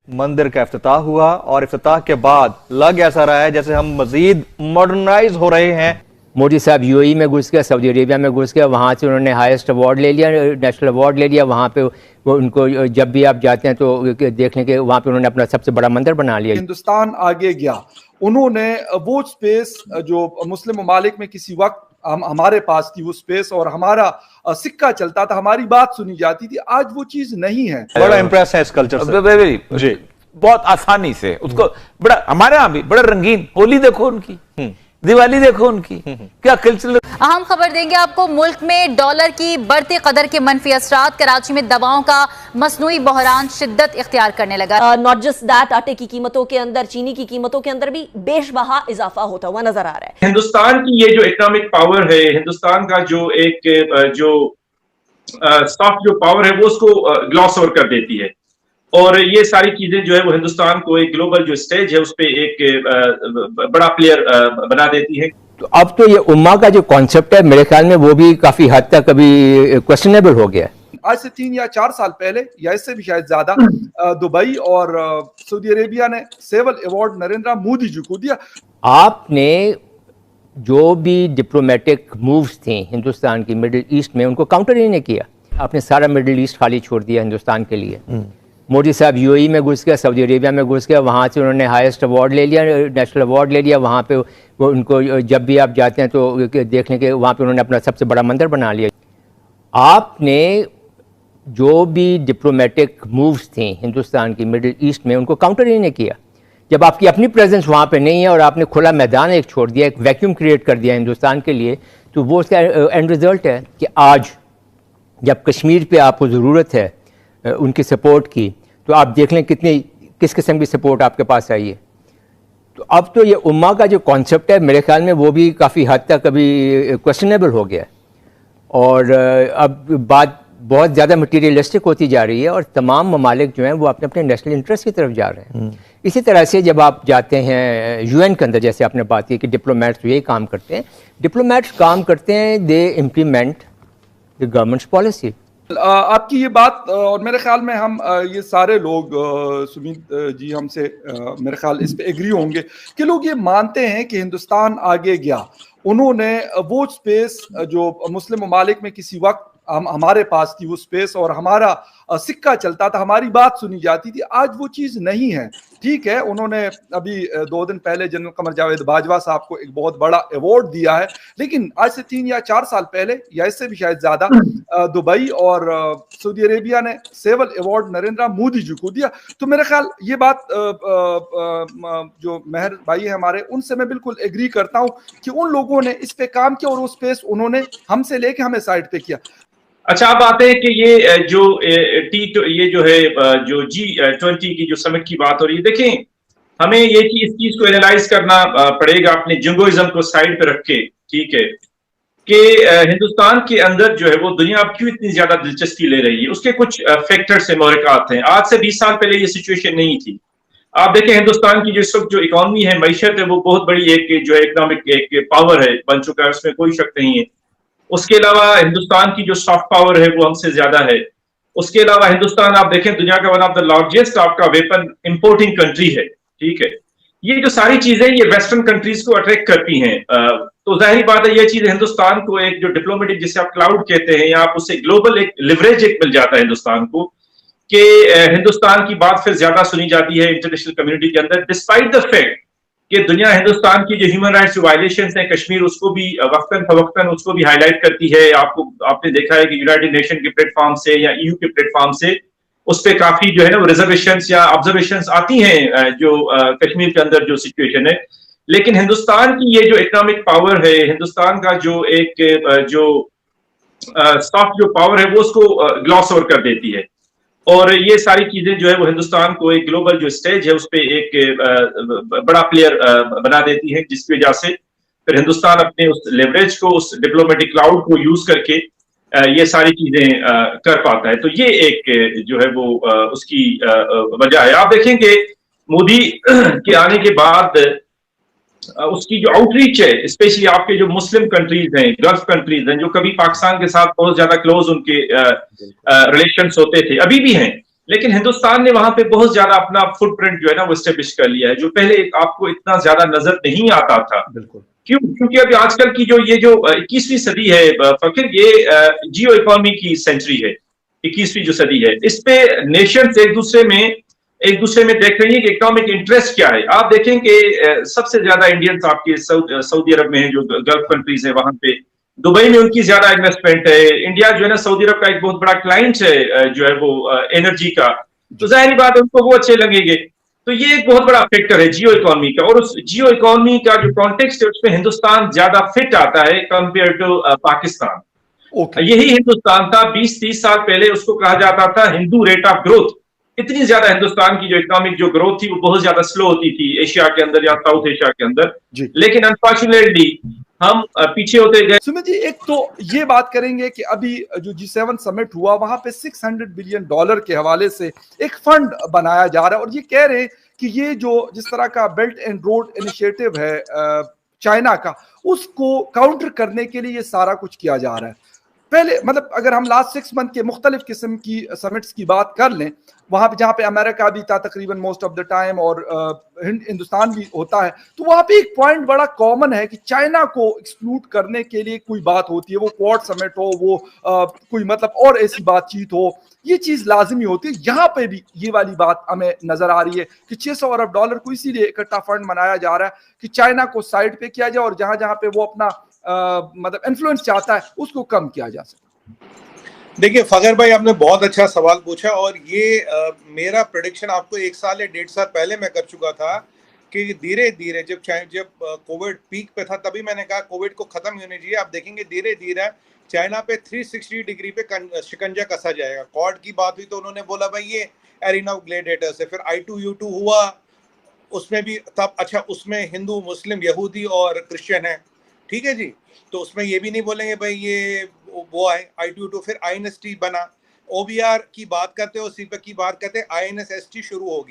मंदिर का इफ्तिताह हुआ और इफ्तिताह के बाद लग ऐसा रहा है जैसे हम मजीद मॉडर्नाइज हो रहे हैं। मोदी साहब यूएई में घुस गया, सऊदी अरेबिया में घुस गया, वहाँ से उन्होंने हाईएस्ट अवार्ड ले लिया, नेशनल अवार्ड ले लिया। वहाँ पे वो उनको जब भी आप जाते हैं तो देख लें कि वहाँ पे उन्होंने अपना सबसे बड़ा मंदिर बना लिया। हिंदुस्तान आगे गया, उन्होंने वो स्पेस जो मुस्लिम ममालिक में किसी वक्त हमारे पास थी वो स्पेस और हमारा सिक्का चलता था, हमारी बात सुनी जाती थी, आज वो चीज नहीं है। बड़ा इंप्रेस है इस कल्चर से जी, बहुत आसानी से उसको बड़ा, हमारे यहाँ भी बड़ा रंगीन, होली देखो उनकी, दिवाली देखो उनकी, क्या कल्चरल। अहम खबर देंगे आपको, मुल्क में डॉलर की बढ़ते कदर के मनफी असरात, कराची में दवाओं का मसनूई बहरान शिद्दत इख्तियार करने लगा। नॉट जस्ट दैट, आटे की कीमतों के अंदर, चीनी की कीमतों के अंदर भी बेशबहा इजाफा होता हुआ नजर आ रहा है। हिंदुस्तान की ये जो इकोनॉमिक पावर है, हिंदुस्तान का जो एक जो सॉफ्ट जो पावर है वो उसको ग्लॉस ओवर कर देती है, और ये सारी चीजें जो है वो हिंदुस्तान को एक ग्लोबल जो स्टेज है उस पे एक बड़ा प्लेयर बना देती है। तो अब तो ये उम्मा का जो कॉन्सेप्ट है मेरे ख्याल में वो भी काफी हद तक अभी क्वेश्चनेबल हो गया है। आज से 3 या 4 साल पहले या इससे भी शायद ज्यादा दुबई और सऊदी अरेबिया ने सिविल अवार्ड नरेंद्र मोदी जी को दिया। आपने जो भी डिप्लोमेटिक मूव्स थे हिंदुस्तान की मिडिल ईस्ट में, उनको काउंटर ही नहीं किया। आपने सारा मिडिल ईस्ट खाली छोड़ दिया हिंदुस्तान के लिए। मोदी साहब यूएई में घुस गया, सऊदी अरेबिया में घुस गया, वहाँ से उन्होंने हाईएस्ट अवार्ड ले लिया, नेशनल अवार्ड ले लिया। वहाँ पे वो उनको जब भी आप जाते हैं तो देख लें कि वहाँ पे उन्होंने अपना सबसे बड़ा मंदिर बना लिया। आपने जो भी डिप्लोमेटिक मूव्स थे हिंदुस्तान की मिडिल ईस्ट में, उनको काउंटर ही नहीं किया। जब आपकी अपनी प्रेजेंस वहाँ पे नहीं है और आपने खुला मैदान एक छोड़ दिया, एक वैक्यूम क्रिएट कर दिया हिंदुस्तान के लिए, तो वो उसका एंड रिजल्ट है कि आज जब कश्मीर पे आपको ज़रूरत है उनकी सपोर्ट की, तो आप देख लें किस किस्म की सपोर्ट आपके पास आई है। तो अब तो ये उम्मा का जो कॉन्सेप्ट है मेरे ख्याल में वो भी काफ़ी हद तक अभी क्वेश्चनेबल हो गया है, और अब बात बहुत ज़्यादा मटीरियलिस्टिक होती जा रही है और तमाम ममालिक जो हैं वो अपने अपने नेशनल इंटरेस्ट की तरफ जा रहे हैं। इसी तरह से जब आप जाते हैं यूएन के अंदर, जैसे आपने बात की कि डिप्लोमेट्स यही काम करते हैं, डिप्लोमेट्स काम करते हैं, they implement the governments policy. आपकी ये बात और मेरे ख्याल में हम ये सारे लोग सुमित जी हमसे मेरे ख्याल इस पे एग्री होंगे कि लोग ये मानते हैं कि हिंदुस्तान आगे गया, उन्होंने वो स्पेस जो मुस्लिम ममालिक में किसी वक्त हमारे पास थी वो स्पेस और हमारा सिक्का चलता था, हमारी बात सुनी जाती थी, आज वो चीज नहीं है। ठीक है, उन्होंने अभी 2 दिन पहले जनरल कमर जावेद बाजवा साहब को एक बहुत बड़ा अवार्ड दिया है, लेकिन आज से 3 या 4 साल पहले या इससे भी शायद ज्यादा दुबई और सऊदी अरेबिया ने सिविल अवार्ड नरेंद्र मोदी जी को दिया। तो मेरे ख्याल ये बात जो मेहर भाई है हमारे, उनसे मैं बिल्कुल एग्री करता हूँ कि उन लोगों ने इस पे काम किया और वो स्पेस उन्होंने हमसे लेके हमें साइड पे किया। अच्छा, आप आते हैं कि ये जो ये जो है जो G20 की जो समिट की बात हो रही है, देखें हमें इस चीज को एनालाइज करना पड़ेगा अपने जिंगोइज्म को साइड पे रख के, ठीक है, कि हिंदुस्तान के अंदर जो है वो दुनिया अब क्यों इतनी ज्यादा दिलचस्पी ले रही है। उसके कुछ फैक्टर्स हैं, मोहरकात हैं। आज से 20 साल पहले ये सिचुएशन नहीं थी। आप देखें हिंदुस्तान की जो इस वक्त जो इकोनॉमी है, मैशत है, वो बहुत बड़ी एक जो इकोनॉमिक एक पावर है, बन चुका है, उसमें कोई शक नहीं है। उसके अलावा हिंदुस्तान की जो सॉफ्ट पावर है वो हमसे ज्यादा है। उसके अलावा हिंदुस्तान आप देखें दुनिया का वन ऑफ द लार्जेस्ट आपका वेपन इंपोर्टिंग कंट्री है, ठीक है। ये जो सारी चीजें ये वेस्टर्न कंट्रीज को अट्रैक्ट करती हैं, तो जाहिर बात है ये चीज हिंदुस्तान को एक जो डिप्लोमेटिक जिसे आप क्लाउड कहते हैं, या आप उसे ग्लोबल एक लिवरेज एक मिल जाता है हिंदुस्तान को, कि हिंदुस्तान की बात फिर ज्यादा सुनी जाती है इंटरनेशनल कम्युनिटी के अंदर, डिस्पाइट द फैक्ट कि दुनिया हिंदुस्तान की जो ह्यूमन राइट्स वायलेशंस हैं कश्मीर, उसको भी वक्तन फवक्तन उसको भी हाईलाइट करती है। आपने देखा है कि यूनाइटेड नेशन के प्लेटफॉर्म से या ईयू के प्लेटफॉर्म से उस पर काफी जो है ना रिजर्वेशंस या ऑब्जर्वेशंस आती हैं जो कश्मीर के अंदर जो सिचुएशन है। लेकिन हिंदुस्तान की ये जो इकोनॉमिक पावर है, हिंदुस्तान का जो एक जो सॉफ्ट जो पावर है वो उसको ग्लॉस ओवर कर देती है, और ये सारी चीजें जो है वो हिंदुस्तान को एक ग्लोबल जो स्टेज है उस पे एक बड़ा प्लेयर बना देती है, जिसकी वजह से फिर हिंदुस्तान अपने उस लेवरेज को, उस डिप्लोमेटिक क्लाउड को यूज करके ये सारी चीजें कर पाता है। तो ये एक जो है वो उसकी वजह है। आप देखेंगे मोदी के आने के बाद उसकी जो आउटरीच है, स्पेशली आपके जो मुस्लिम कंट्रीज हैं, गल्फ कंट्रीज हैं, जो कभी पाकिस्तान के साथ बहुत ज्यादा क्लोज उनके रिलेशंस होते थे, अभी भी हैं, लेकिन हिंदुस्तान ने वहां पे बहुत ज्यादा अपना फुटप्रिंट जो है ना वो एस्टेब्लिश कर लिया है, जो पहले आपको इतना ज्यादा नजर नहीं आता था। बिल्कुल। क्यों? क्योंकि अभी आजकल की जो 21वीं सदी है फकीर, ये जियो इकोनॉमी की सेंचुरी है। 21वीं जो सदी है, इस पे नेशंस एक दूसरे में देख रही है कि इकोनॉमिक इंटरेस्ट क्या है। आप देखें कि सबसे ज्यादा इंडियंस आपके सऊदी अरब में है, जो गल्फ कंट्रीज है वहां पे, दुबई में उनकी ज्यादा इन्वेस्टमेंट है। इंडिया जो है ना सऊदी अरब का एक बहुत बड़ा क्लाइंट है, जो है वो एनर्जी का, तो जाहिर बात है उनको वो अच्छे लगेंगे। तो ये एक बहुत बड़ा फैक्टर है जियो इकोनॉमी का, और उस जियो इकोनॉमी का जो कॉन्टेक्स्ट है उसमें हिंदुस्तान ज्यादा फिट आता है कंपेयर टू पाकिस्तान। यही हिंदुस्तान था 20-30 साल पहले, उसको कहा जाता था हिंदू रेट ऑफ ग्रोथ। इतनी ज्यादा हिंदुस्तान की जो इकोनॉमिक जो ग्रोथ थी वो बहुत ज्यादा स्लो होती थी एशिया के अंदर या साउथ एशिया के अंदर, लेकिन अनफॉर्चुनेटली हम पीछे होते गए। सुमित जी, एक तो ये बात करेंगे कि अभी जो G7 समिट हुआ वहां पे $600 बिलियन के हवाले से एक फंड बनाया जा रहा है, और ये कह रहे हैं कि ये जो जिस तरह का बेल्ट एंड रोड इनिशिएटिव है चाइना का, उसको काउंटर करने के लिए ये सारा कुछ किया जा रहा है। पहले मतलब अगर हम लास्ट 6 मंथ के मुख्तलिफ किस्म की समिट्स की बात कर लें, वहां पे जहां पे अमेरिका भी था तकरीबन मोस्ट ऑफ द टाइम, और हिंदुस्तान भी होता है, तो वहां पे एक पॉइंट बड़ा कॉमन है कि चाइना को एक्सक्लूड करने के लिए कोई बात होती है, वो क्वाड समिट हो, वो कोई मतलब और ऐसी बातचीत हो, ये चीज लाजमी होती है। यहाँ पे भी ये वाली बात हमें नजर आ रही है कि $600 अरब को इसीलिए इकट्ठा फंड बनाया जा रहा है कि चाइना को साइड पे किया जाए, और जहां जहां पे वो अपना मतलब इन्फ्लुएंस चाहता है उसको कम किया जा सके। देखिए फखर भाई, आपने बहुत अच्छा सवाल पूछा, और ये मेरा प्रेडिक्शन आपको 1 साल या 1.5 साल पहले मैं कर चुका था कि धीरे धीरे जब कोविड पीक पे था तभी मैंने कहा कोविड को खत्म होने चाहिए। आप देखेंगे धीरे धीरे चाइना पे 360 डिग्री पे शिकंजा कसा जाएगा। क्वाड की बात हुई तो उन्होंने बोला भाई ये एरिना ऑफ ग्लैडिएटर्स है। फिर I2U2 हुआ, उसमें भी तब अच्छा उसमें हिंदू मुस्लिम यहूदी और क्रिश्चियन है, ठीक है जी, तो उसमें ये भी नहीं बोलेंगे भाई ये वो है I2U2। फिर INST बना, OBR की बात करते हो, CPEC की बात करते हैं, INSST शुरू हो गया।